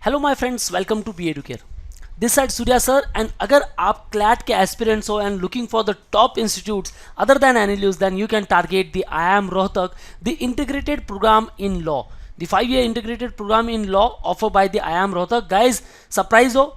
Hello my friends, welcome to B Educare. This side Surya sir. And अगर आप CLAT के aspirants हो and looking for the top institutes other than NLUs, then you can target the IIM Rohtak, the integrated program in law, the 5-year integrated program in law offered by the IIM Rohtak. Guys, surprise हो,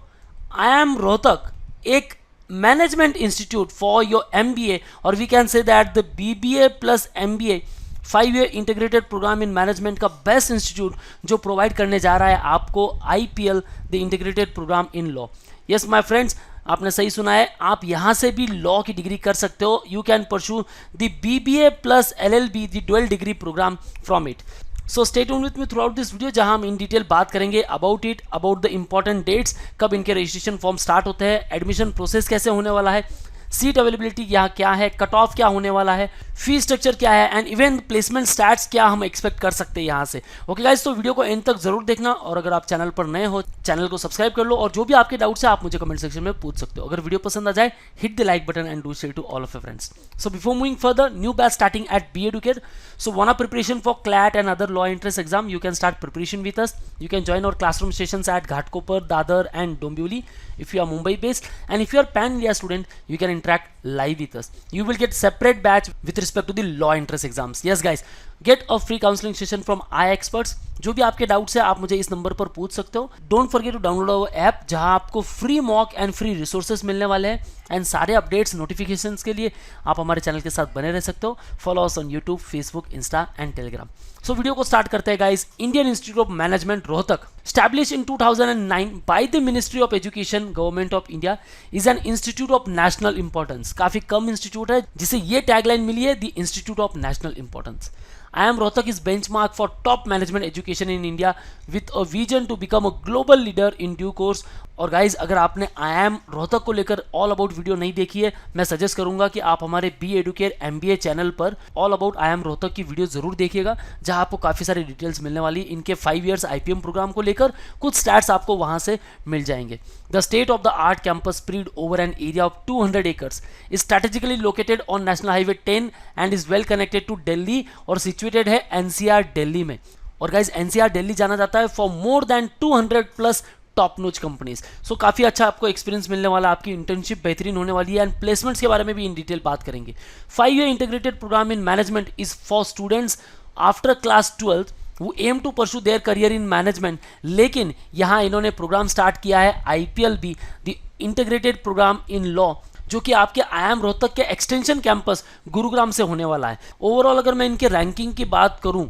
IIM Rohtak एक management institute for your MBA, और we can say that the BBA plus MBA 5-year integrated programme in management का best institute जो provide करने जा रहा है आपको IPL the integrated programme in law. Yes my friends, आपने सही सुना है, आप यहाँ से भी लॉ की डिग्री कर सकते हो। You can pursue the BBA plus LLB the dual degree programme from it. So stay tuned with me throughout this video, जहां हम इन डिटेल बात करेंगे अबाउट द इंपॉर्टेंट डेट्स, कब इनके रजिस्ट्रेशन फॉर्म स्टार्ट होते हैं, admission process कैसे होने वाला है, सीट अवेलेबिलिटी यहाँ क्या है, कट ऑफ क्या होने वाला है, फी स्ट्रक्चर क्या है, एंड इवन प्लेसमेंट स्टैट्स क्या हम एक्सपेक्ट कर सकते हैं यहाँ से। ओके गाइस, तो वीडियो को एंड तक जरूर देखना, और अगर आप चैनल पर नए हो चैनल को सब्सक्राइब कर लो, और जो भी आपके डाउट्स है आप मुझे कमेंट सेक्शन में पूछ सकते हो। अगर वीडियो पसंद आ जाए, hit the like button and do share to all of your friends. So before moving further, new batch starting at B Educare. So wanna preparation for CLAT and other law entrance exam, you can start preparation with us. You can join our classroom sessions at Ghatkopar, Dadar and Dombivli if you are Mumbai based, and if you are Pan India student, you can interact live with us. You will get separate batch with respect to the law entrance exams. Yes guys, get a free counseling session from iExperts. जो भी आपके doubts है आप मुझे इस number पर पूछ सकते हो। Don't forget to download our app, जहां आपको free mock and free resources मिलने वाले हैं, एंड सारे अपडेट्स नोटिफिकेशंस के लिए आप हमारे चैनल के साथ बने रह सकते हो। Follow us on YouTube, Facebook, Insta and Telegram. So video को स्टार्ट करते हैं guys. Indian institute of management Rohtak, established in 2009 by the Ministry of Education, Government of India, is an institute of national importance. काफी कम institute है जिसे ये tagline मिली है, the institute of national importance. IIM Rohtak is benchmark for top management education in India with a vision to become a global leader in due course. और guys, अगर आपने IIM Rohtak को लेकर all about video नहीं देखी है, मैं suggest करूंगा कि आप हमारे बी एडुकेयर MBA चैनल पर ऑल अबाउट IIM Rohtak की वीडियो जरूर देखिएगा, जहां आपको काफी सारी डिटेल्स मिलने वाली है। इनके 5 years IPM प्रोग्राम को लेकर कुछ स्टैट्स आपको वहां से मिल जाएंगे। The state of the art campus spread over an area of 200 acres is strategically located on National Highway 10 and is well connected to Delhi, और सिचुएटेड है NCR दिल्ली में। और गाइज, NCR दिल्ली जाना जाता है for more than 200 plus top notch companies. So काफी अच्छा आपको एक्सपीरियंस मिलने वाला, आपकी इंटर्नशिप बेहतरीन होने वाली है, एंड प्लेसमेंट्स के बारे में भी इन डिटेल बात करेंगे। 5-year integrated programme in management is for students after class 12 who aim to pursue their career in management. लेकिन यहाँ इन्होंने प्रोग्राम स्टार्ट किया है IPLB the integrated programme in law, जो कि आपके IIM रोहतक के एक्सटेंशन कैंपस गुरुग्राम से होने वाला है। ओवरऑल अगर मैं इनके रैंकिंग की बात करूं,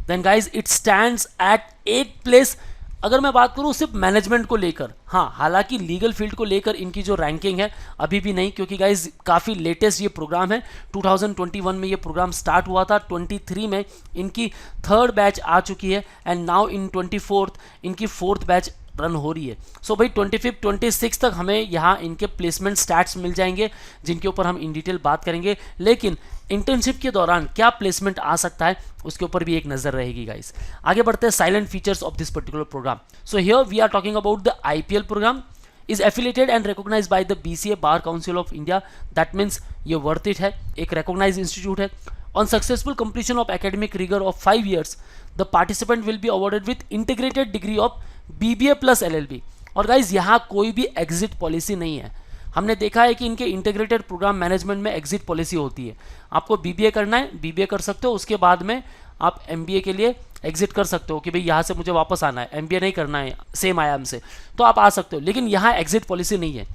then guys it stands at 8th place. अगर मैं बात करूं सिर्फ मैनेजमेंट को लेकर, हाँ, हालांकि लीगल फील्ड को लेकर इनकी जो रैंकिंग है अभी भी नहीं, क्योंकि गाइज काफ़ी लेटेस्ट ये प्रोग्राम है। 2021 में ये प्रोग्राम स्टार्ट हुआ था, 23 में इनकी 3rd बैच आ चुकी है, एंड नाउ इन 24th इनकी 4th बैच रन हो रही है। सो भाई 25, 26 तक हमें यहाँ इनके प्लेसमेंट स्टैट्स मिल जाएंगे, जिनके ऊपर हम इन डिटेल बात करेंगे। लेकिन इंटर्नशिप के दौरान क्या प्लेसमेंट आ सकता है उसके ऊपर भी एक नजर रहेगी गाइस। आगे बढ़ते हैं salient features of this particular programme. So here we are talking about the IPL programme is affiliated and recognized by the BCA Bar Council of India. That means ये worth it है, एक recognized institute है। On successful completion of academic rigor of 5 years, the participant will be awarded with integrated degree of BBA plus LLB. और guys, यहाँ कोई भी exit policy नहीं है। हमने देखा है कि इनके इंटीग्रेटेड प्रोग्राम मैनेजमेंट में एग्जिट पॉलिसी होती है। आपको BBA करना है, BBA कर सकते हो, उसके बाद में आप MBA के लिए एग्जिट कर सकते हो कि भाई यहाँ से मुझे वापस आना है, MBA नहीं करना है सेम IIM से, तो आप आ सकते हो। लेकिन यहाँ एग्जिट पॉलिसी नहीं है।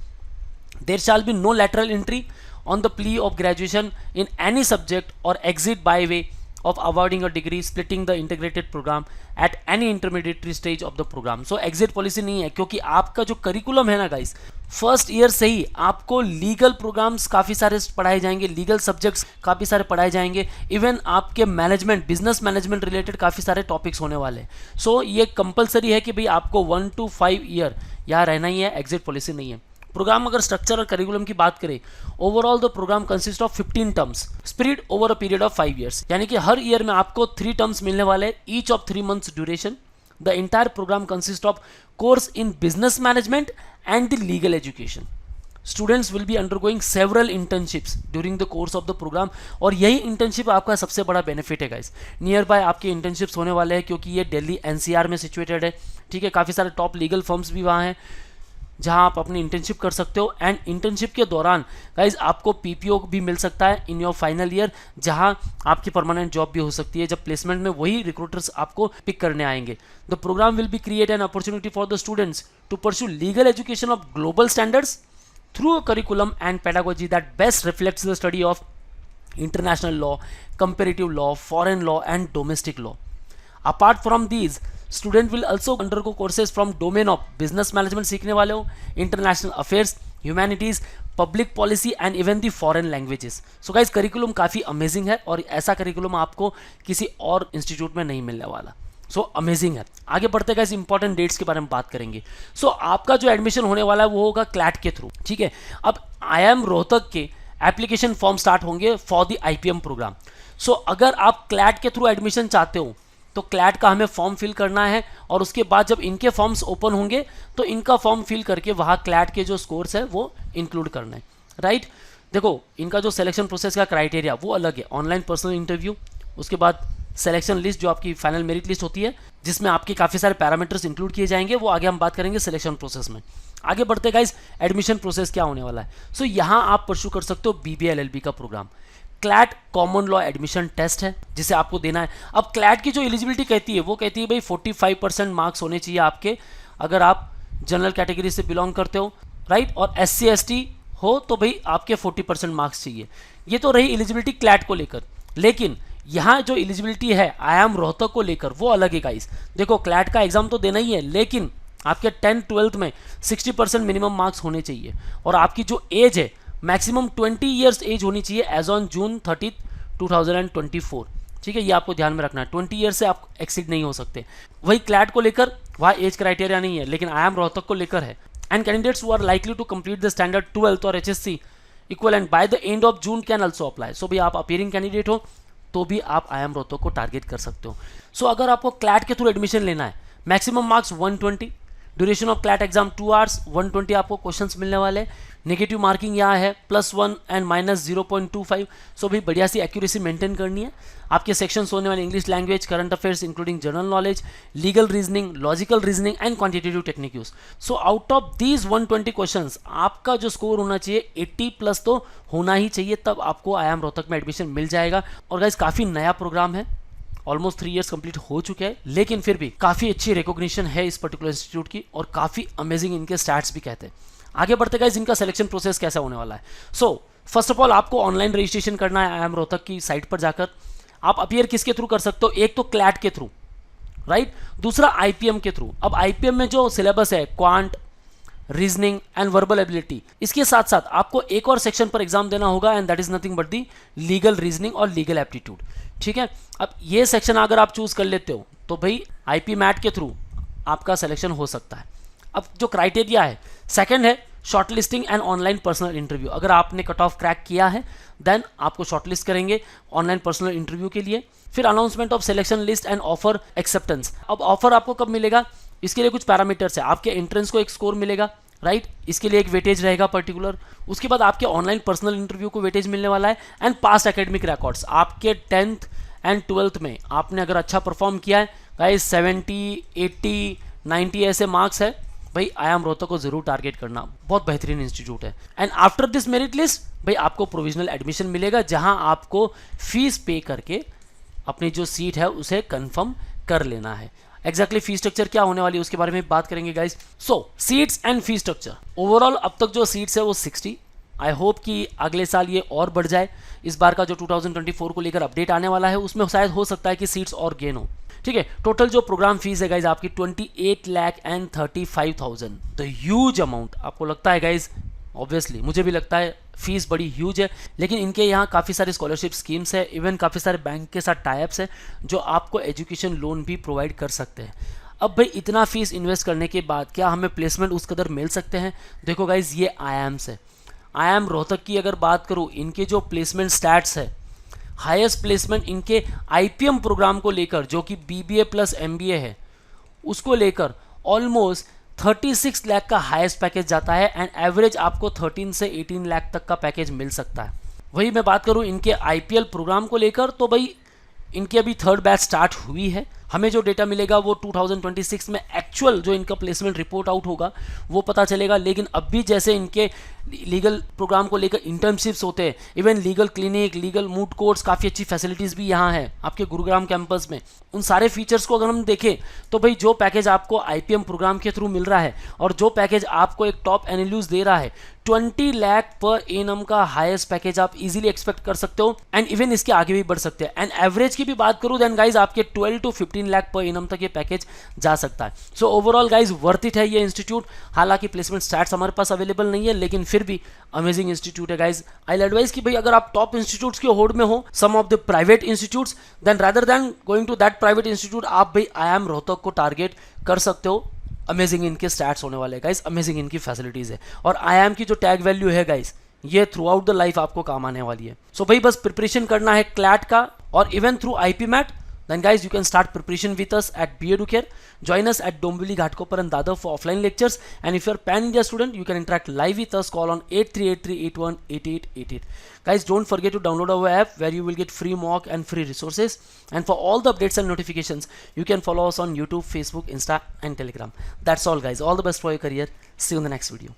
There shall be no lateral entry on the plea of graduation in any subject और exit by way of awarding a degree, splitting the integrated program at any intermediate stage of the program. So exit policy नहीं है, क्योंकि आपका जो curriculum है ना guys, first year से ही आपको लीगल प्रोग्राम्स काफ़ी सारे पढ़ाए जाएंगे, लीगल सब्जेक्ट्स काफ़ी सारे पढ़ाए जाएंगे, इवन आपके मैनेजमेंट, बिजनेस मैनेजमेंट रिलेटेड काफ़ी सारे टॉपिक्स होने वाले हैं। सो ये कंपलसरी है कि भाई आपको 1 to 5 ईयर यहाँ रहना ही है, एग्जिट पॉलिसी नहीं है। प्रोग्राम अगर स्ट्रक्चर और करिकुलम की बात करें, overall the programme consist of 15 terms spread over a period of 5 years, यानी कि हर ईयर में आपको 3 टर्म्स मिलने वाले, each of 3 months duration. The entire program consist of course in business management and the legal education. Students will be undergoing several internships during the course of the program, और यही internship आपका सबसे बड़ा benefit है guys. Near by आपके internships होने वाले हैं, क्योंकि ये दिल्ली NCR में सिचुएटेड है। ठीक है, काफ़ी सारे टॉप लीगल फर्म्स भी वहाँ हैं जहां आप अपनी इंटर्नशिप कर सकते हो। एंड इंटर्नशिप के दौरान गाइज आपको पीपीओ भी मिल सकता है इन योर फाइनल ईयर, जहां आपकी परमानेंट जॉब भी हो सकती है। जब प्लेसमेंट में वही रिक्रूटर्स आपको पिक करने आएंगे। The program will be create an opportunity for the students to pursue legal education of global standards through a curriculum and pedagogy that best reflects the study of international law, comparative law, foreign law and domestic law. Apart from these, student will also undergo courses from domain of business management सीखने वाले हो, international affairs, humanities, public policy and even the foreign languages. So guys curriculum काफ़ी amazing है और ऐसा curriculum आपको किसी और इंस्टीट्यूट में नहीं मिलने वाला। सो अमेजिंग है। आगे बढ़ते गाइज इंपॉर्टेंट डेट्स के बारे में बात करेंगे। सो आपका जो एडमिशन होने वाला है वो होगा क्लैट के थ्रू, ठीक है। अब IIM रोहतक के एप्लीकेशन फॉर्म स्टार्ट होंगे फॉर द IPM प्रोग्राम। सो अगर आप क्लैट के थ्रू एडमिशन चाहते हो तो क्लैट का हमें फॉर्म फिल करना है और उसके बाद जब इनके फॉर्म्स ओपन होंगे तो इनका फॉर्म फिल करके वहाँ क्लैट के जो स्कोर्स है वो इंक्लूड करना है, राइट। देखो इनका जो सिलेक्शन प्रोसेस का क्राइटेरिया वो अलग है। ऑनलाइन पर्सनल इंटरव्यू, उसके बाद सिलेक्शन लिस्ट जो आपकी फाइनल मेरिट लिस्ट होती है जिसमें आपके काफ़ी सारे पैरामीटर्स इंक्लूड किए जाएंगे, वो आगे हम बात करेंगे सिलेक्शन प्रोसेस में। आगे बढ़ते गाइज एडमिशन प्रोसेस क्या होने वाला है। सो यहाँ आप परस्यू कर सकते हो BBA LLB का program. CLAT common law admission test है जिसे आपको देना है। अब क्लैट की जो एलिजिबिलिटी कहती है वो कहती है भाई 45% मार्क्स होने चाहिए आपके अगर आप जनरल कैटेगरी से बिलोंग करते हो, राइट, और SC ST हो तो भाई आपके 40% मार्क्स चाहिए। ये तो रही एलिजिबिलिटी क्लैट को लेकर, लेकिन यहाँ जो एलिजिबिलिटी है IIM रोहतक को लेकर वो अलग है गाइस। देखो क्लैट का एग्जाम तो देना ही है, लेकिन आपके 10th-12th में 60% मिनिमम मार्क्स होने चाहिए और आपकी जो एज है मैक्सिमम 20 ईयर्स एज होनी चाहिए एज ऑन जून 30, 2024, ठीक है। ये आपको ध्यान में रखना है, 20 ईयर से आप एक्सीड नहीं हो सकते। वही क्लैट को लेकर वहाँ एज क्राइटेरिया नहीं है, लेकिन IIM रोहतक को लेकर है। And candidates who are likely to complete the standard 12th और HSC equivalent by the end of June can also apply. So भाई आप अपीयरिंग कैंडिडेट हो तो भी आप IIM रोहतक को टारगेट कर सकते हो। सो अगर आपको क्लैट के थ्रू एडमिशन लेना है, maximum marks 120, duration of CLAT exam 2 hours, 120 आपको क्वेश्चंस मिलने वाले। नेगेटिव मार्किंग यहाँ है +1 एंड -0.25। सो भी बढ़िया सी एक्यूरेसी मेंटेन करनी है। आपके सेक्शंस होने वाले English language, current affairs including general knowledge, legal reasoning, logical reasoning and quantitative technique use. So out of these 120 questions आपका जो स्कोर होना चाहिए 80+ तो होना ही चाहिए, तब आपको IIM रोहतक में एडमिशन मिल जाएगा। और गाइस काफ़ी नया प्रोग्राम है, ऑलमोस्ट 3 इयर्स कंप्लीट हो चुके हैं, लेकिन फिर भी काफ़ी अच्छी रिकॉग्निशन है इस पर्टिकुलर इंस्टीट्यूट की और काफ़ी अमेजिंग इनके स्टैट्स भी कहते हैं। आगे बढ़ते गाइस इनका सिलेक्शन प्रोसेस कैसा होने वाला है। सो फर्स्ट ऑफ ऑल आपको ऑनलाइन रजिस्ट्रेशन करना है IIM रोहतक की साइट पर जाकर। आप अपीयर किसके थ्रू कर सकते हो, एक तो क्लैट के थ्रू, राइट, दूसरा IPM के थ्रू। अब IPM में जो सिलेबस है quant, reasoning and verbal ability, इसके साथ साथ आपको एक और सेक्शन पर एग्जाम देना होगा and that is nothing but the legal reasoning और लीगल एप्टीट्यूड, ठीक है। अब ये सेक्शन अगर आप चूज कर लेते हो तो भाई IP मैट के थ्रू आपका सिलेक्शन हो सकता है। अब जो क्राइटेरिया है, सेकंड है shortlisting and online personal interview. अगर आपने कट ऑफ क्रैक किया है देन आपको शॉर्टलिस्ट करेंगे ऑनलाइन पर्सनल इंटरव्यू के लिए। फिर announcement of selection list and offer acceptance. अब ऑफर आपको कब मिलेगा, इसके लिए कुछ पैरामीटर्स है। आपके एंट्रेंस को एक स्कोर मिलेगा, राइट, इसके लिए एक वेटेज रहेगा पर्टिकुलर। उसके बाद आपके ऑनलाइन पर्सनल इंटरव्यू को वेटेज मिलने वाला है एंड पास्ट एकेडमिक रिकॉर्ड्स। आपके 10th एंड 12th में आपने अगर अच्छा परफॉर्म किया है गाइस, 70, 80, 90 ऐसे मार्क्स है भाई, IIM रोहतक को जरूर टारगेट करना, बहुत बेहतरीन इंस्टीट्यूट है। And after this merit list भाई आपको प्रोविजनल एडमिशन मिलेगा, जहां आपको फीस पे करके अपनी जो सीट है उसे कंफर्म कर लेना है। एग्जैक्टली फी स्ट्रक्चर क्या होने वाली है उसके बारे में बात करेंगे guys. So seats and fee structure, overall अब तक जो सीट्स है वो 60। आई होप कि अगले साल ये और बढ़ जाए। इस बार का जो 2024 को लेकर अपडेट आने वाला है उसमें शायद हो सकता है कि सीट्स और गेन हो, ठीक है। टोटल जो प्रोग्राम फीस है गाइज आपकी 28,35,000, द ह्यूज अमाउंट। आपको लगता है गाइज, ऑब्वियसली मुझे भी लगता है फीस बड़ी ह्यूज है, लेकिन इनके यहाँ काफ़ी सारे स्कॉलरशिप स्कीम्स है, इवन काफ़ी सारे बैंक के साथ टाइप्स है जो आपको एजुकेशन लोन भी प्रोवाइड कर सकते हैं। अब भाई इतना फीस इन्वेस्ट करने के बाद क्या हमें प्लेसमेंट उस कदर मिल सकते हैं? देखो गाइज ये IIMs है। IIM रोहतक की अगर बात करूँ, इनके जो प्लेसमेंट स्टैट्स है, हाईएस्ट प्लेसमेंट इनके IPM प्रोग्राम को लेकर जो कि BBA प्लस MBA है उसको लेकर ऑलमोस्ट 36 लाख का हाईएस्ट पैकेज जाता है एंड एवरेज आपको 13 से 18 लाख तक का पैकेज मिल सकता है। वही मैं बात करूं इनके IPL प्रोग्राम को लेकर तो भाई इनकी अभी 3rd बैच स्टार्ट हुई है, हमें जो डेटा मिलेगा वो 2026 में एक्चुअल जो इनका प्लेसमेंट रिपोर्ट आउट होगा वो पता चलेगा। लेकिन अब भी जैसे इनके लीगल प्रोग्राम को लेकर इंटर्नशिप्स होते हैं, even legal clinic, legal mood courts, काफ़ी अच्छी फैसिलिटीज़ भी यहाँ है आपके गुरुग्राम कैंपस में। उन सारे फीचर्स को अगर हम देखें तो भाई जो पैकेज आपको IPM प्रोग्राम के थ्रू मिल रहा है और जो पैकेज आपको एक टॉप एनालिस्ट दे रहा है, 20 लाख पर एनम का हाईएस्ट पैकेज आप इजीली एक्सपेक्ट कर सकते हो एंड इवन इसके आगे भी बढ़ सकते हैं। एंड एवरेज की भी बात करूं देन गाइज आपके 12 to 15 लाख पर एनम तक ये पैकेज जा सकता है। So overall guys worth it है ये इंस्टीट्यूट। हालांकि प्लेसमेंट स्टैट्स हमारे पास अवेलेबल नहीं है, लेकिन फिर भी अमेजिंग इंस्टीट्यूट है गाइज। आई एडवाइज कि भाई अगर आप टॉप इंस्टीट्यूट्स के होड़ में हो, some of the private institutes, then rather than going to that private institute आप भाई IIM रोहतक को टारगेट कर सकते हो। अमेजिंग इनके स्टैट्स होने वाले हैं गाइस, अमेजिंग इनकी फैसिलिटीज़ है और IIM की जो टैग वैल्यू है गाइस ये थ्रू आउट द लाइफ आपको काम आने वाली है। सो भाई बस प्रिपरेशन करना है क्लैट का और even through IPMAT, then guys you can start preparation with us at BEducare. Join us at Dombivli Ghatkopar and Dadar for offline lectures, and if you're pan India student you can interact live with us. Call on 8383818888. Guys, don't forget to download our app where you will get free mock and free resources, and for all the updates and notifications you can follow us on YouTube, Facebook, Insta and Telegram. That's all guys. All the best for your career. See you in the next video.